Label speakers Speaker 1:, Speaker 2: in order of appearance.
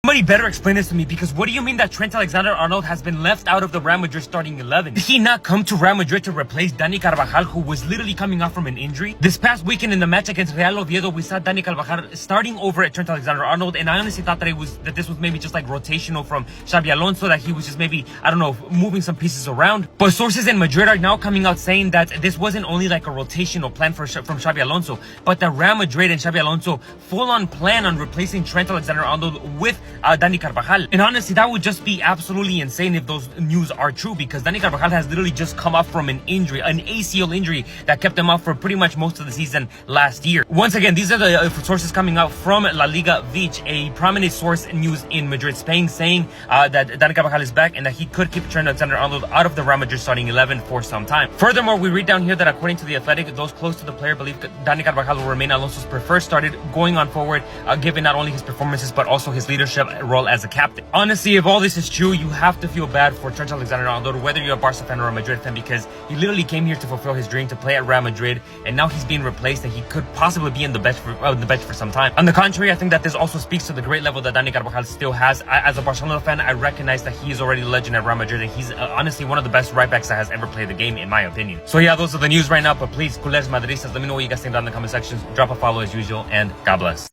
Speaker 1: Somebody better explain this to me, because what do you mean that Trent Alexander-Arnold has been left out of the Real Madrid starting 11? Did he not come to Real Madrid to replace Dani Carvajal, who was literally coming off from an injury? This past weekend in the match against Real Oviedo, we saw Dani Carvajal starting over at Trent Alexander-Arnold, and I honestly thought that this was maybe just like rotational from Xabi Alonso, that he was just maybe, I don't know, moving some pieces around. But sources in Madrid are now coming out saying that this wasn't only like a rotational plan from Xabi Alonso, but that Real Madrid and Xabi Alonso full-on plan on replacing Trent Alexander-Arnold with Dani Carvajal. And honestly, that would just be absolutely insane if those news are true, because Dani Carvajal has literally just come off from an injury, an ACL injury that kept him out for pretty much most of the season last year. Once again, these are the sources coming out from La Liga Vich, a prominent source in news in Madrid, Spain, saying that Dani Carvajal is back and that he could keep Trent Alexander-Arnold out of the Real Madrid starting 11 for some time. Furthermore, we read down here that according to The Athletic, those close to the player believe Dani Carvajal will remain Alonso's preferred starter going on forward, given not only his performances but also his leadership role as a captain. Honestly, if all this is true, you have to feel bad for Trent Alexander-Arnold, whether you're a Barca fan or a Madrid fan, because he literally came here to fulfill his dream to play at Real Madrid, and now he's being replaced and he could possibly be in the bench for some time. On the contrary, I think that this also speaks to the great level that Dani Carvajal still has. As a Barcelona fan, I recognize that he is already a legend at Real Madrid, and he's honestly one of the best right backs that has ever played the game, in my opinion. So yeah, those are the news right now, but please, culés madridistas, let me know what you guys think down in the comment section. Drop a follow as usual, and God bless.